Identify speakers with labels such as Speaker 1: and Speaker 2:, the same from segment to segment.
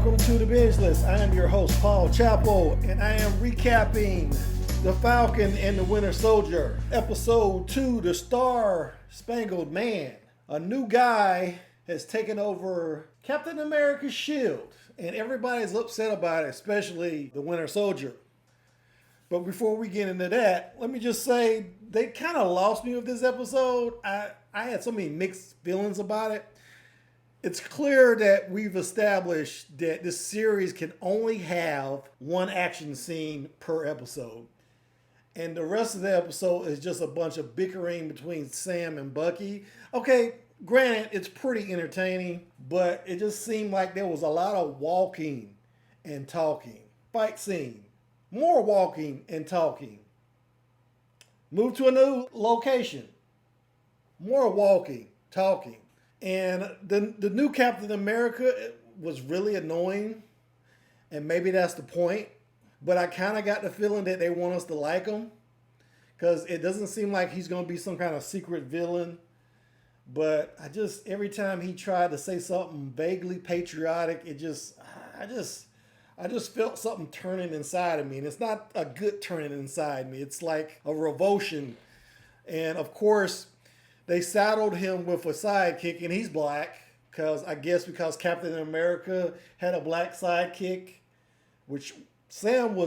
Speaker 1: Welcome to the Binge List. I am your host, Paul Chapo, and I am recapping The Falcon and the Winter Soldier, Episode 2, The Star-Spangled Man. A new guy has taken over Captain America's shield, and everybody's upset about it, especially the Winter Soldier. But before we get into that, let me just say they kind of lost me with this episode. I had so many mixed feelings about it. It's clear that we've established that this series can only have one action scene per episode. And the rest of the episode is just a bunch of bickering between Sam and Bucky. Okay, granted, it's pretty entertaining, but it just seemed like there was a lot of walking and talking. Fight scene. More walking and talking. Move to a new location. More walking, talking. And the new Captain America was really annoying. And maybe that's the point. But I kind of got the feeling that they want us to like him. Because it doesn't seem like he's going to be some kind of secret villain. But every time he tried to say something vaguely patriotic, I just felt something turning inside of me. And it's not a good turning inside me. It's like a revulsion. And of course, they saddled him with a sidekick, and he's black. Because Captain America had a black sidekick, which Sam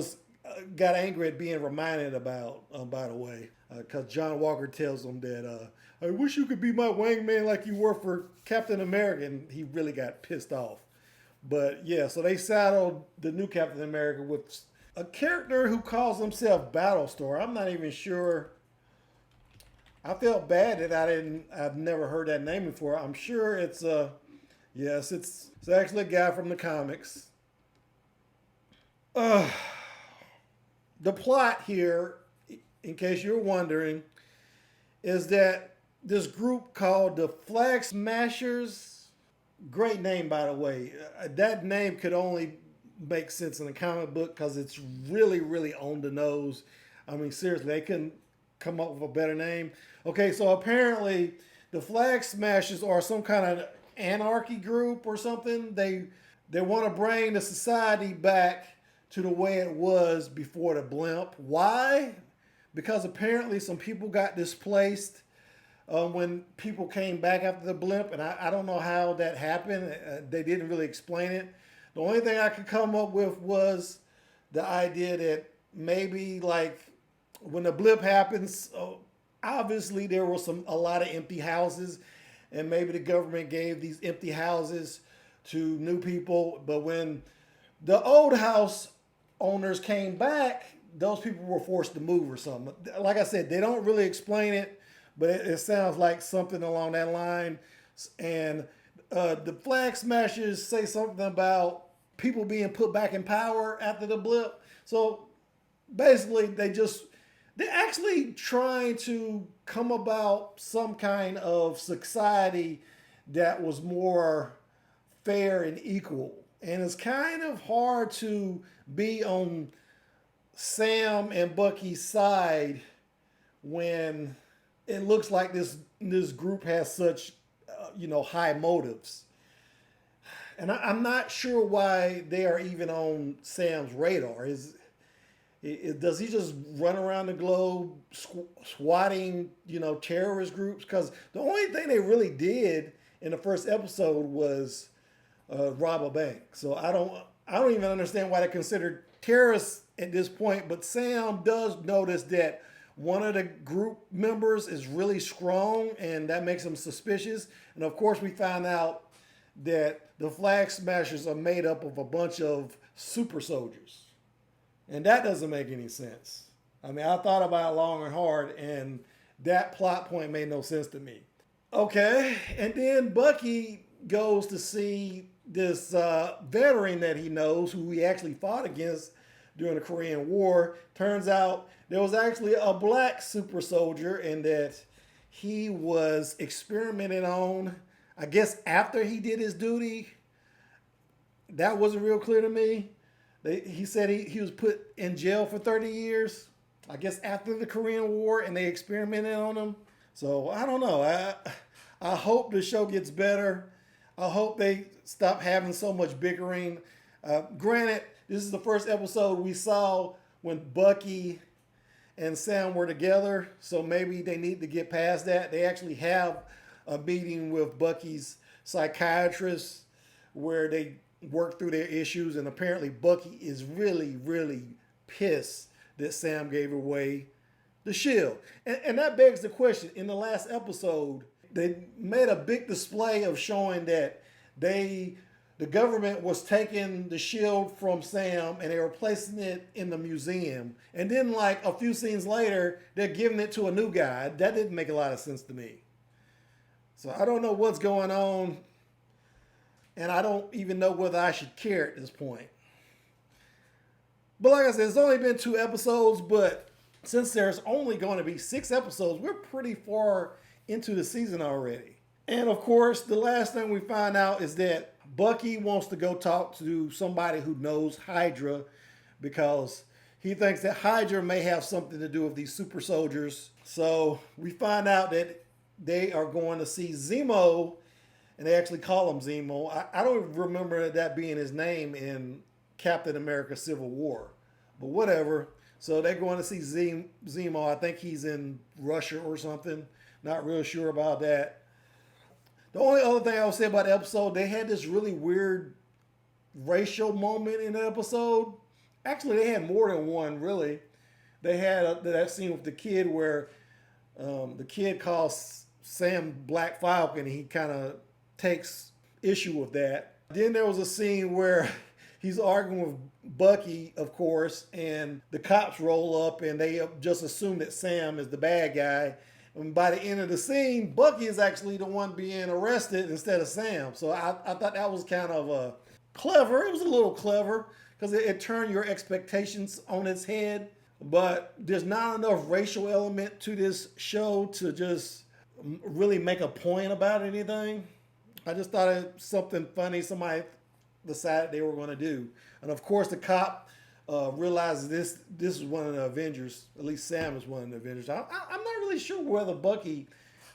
Speaker 1: got angry at being reminded about, by the way. Because John Walker tells him that, I wish you could be my wingman like you were for Captain America. And he really got pissed off. But yeah, so they saddled the new Captain America with a character who calls himself Battlestar. I'm not even sure. I felt bad that I've never heard that name before. I'm sure it's actually a guy from the comics. The plot here, in case you're wondering, is that this group called the Flag Smashers, great name by the way. That name could only make sense in a comic book because it's really, really on the nose. I mean, seriously, they couldn't come up with a better name. Okay, so apparently the Flag Smashers are some kind of anarchy group or something. They want to bring the society back to the way it was before the blimp. Why? Because apparently some people got displaced when people came back after the blimp, and I don't know how that happened. They didn't really explain it. The only thing I could come up with was the idea that maybe like when the blip happens, obviously there were a lot of empty houses, and maybe the government gave these empty houses to new people. But when the old house owners came back, those people were forced to move or something. Like I said, they don't really explain it, but it sounds like something along that line. And the Flag Smashers say something about people being put back in power after the blip. So basically, they're actually trying to come about some kind of society that was more fair and equal. And it's kind of hard to be on Sam and Bucky's side when it looks like this group has such high motives. And I'm not sure why they are even on Sam's radar. Does he just run around the globe swatting, terrorist groups? Because the only thing they really did in the first episode was rob a bank. So I don't even understand why they're considered terrorists at this point. But Sam does notice that one of the group members is really strong, and that makes him suspicious. And of course, we find out that the Flag Smashers are made up of a bunch of super soldiers. And that doesn't make any sense. I mean, I thought about it long and hard, and that plot point made no sense to me. Okay, and then Bucky goes to see this veteran that he knows, who he actually fought against during the Korean War. Turns out there was actually a black super soldier, and that he was experimented on, I guess, after he did his duty. That wasn't real clear to me. He said he was put in jail for 30 years, I guess after the Korean War, and they experimented on him. So I don't know. I hope the show gets better. I hope they stop having so much bickering. Granted, this is the first episode we saw when Bucky and Sam were together, so maybe they need to get past that. They actually have a meeting with Bucky's psychiatrist where they work through their issues, and apparently Bucky is really, really pissed that Sam gave away the shield. And that begs the question, in the last episode, they made a big display of showing that the government was taking the shield from Sam and they were placing it in the museum. And then like a few scenes later, they're giving it to a new guy. That didn't make a lot of sense to me. So I don't know what's going on. And I don't even know whether I should care at this point. But like I said, it's only been 2 episodes, but since there's only going to be 6 episodes, we're pretty far into the season already. And of course, the last thing we find out is that Bucky wants to go talk to somebody who knows Hydra because he thinks that Hydra may have something to do with these super soldiers. So we find out that they are going to see Zemo, and they actually call him Zemo. I don't remember that being his name in Captain America Civil War, but whatever. So they're going to see Zemo. I think he's in Russia or something. Not real sure about that. The only other thing I would say about the episode, they had this really weird racial moment in the episode. Actually, they had more than one, really. They had that scene with the kid where the kid calls Sam Black Falcon, and he kind of takes issue with that. Then there was a scene where he's arguing with Bucky, of course, and the cops roll up and they just assume that Sam is the bad guy. And by the end of the scene, Bucky is actually the one being arrested instead of Sam. So I thought that was kind of clever. It was a little clever because it turned your expectations on its head. But there's not enough racial element to this show to just really make a point about anything. I just thought it was something funny somebody decided they were going to do. And of course, the cop realizes this is one of the Avengers. At least Sam is one of the Avengers. I'm not really sure whether Bucky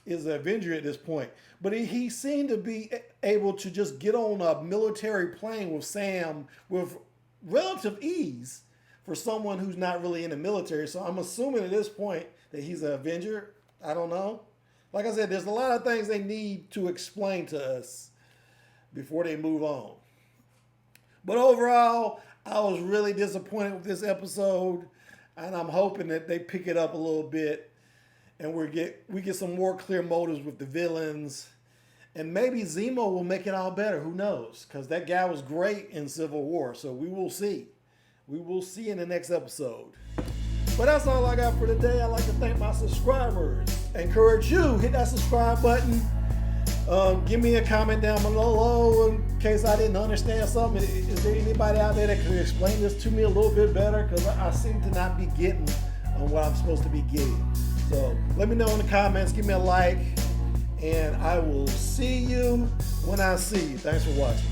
Speaker 1: is an Avenger at this point. But he seemed to be able to just get on a military plane with Sam with relative ease for someone who's not really in the military. So I'm assuming at this point that he's an Avenger. I don't know. Like I said, there's a lot of things they need to explain to us before they move on. But overall, I was really disappointed with this episode, and I'm hoping that they pick it up a little bit and we get some more clear motives with the villains. And maybe Zemo will make it all better. Who knows? Because that guy was great in Civil War, so we will see. We will see in the next episode. But that's all I got for today. I'd like to thank my subscribers. I encourage you, hit that subscribe button. Give me a comment down below in case I didn't understand something. Is there anybody out there that could explain this to me a little bit better? Because I seem to not be getting what I'm supposed to be getting. So let me know in the comments. Give me a like. And I will see you when I see you. Thanks for watching.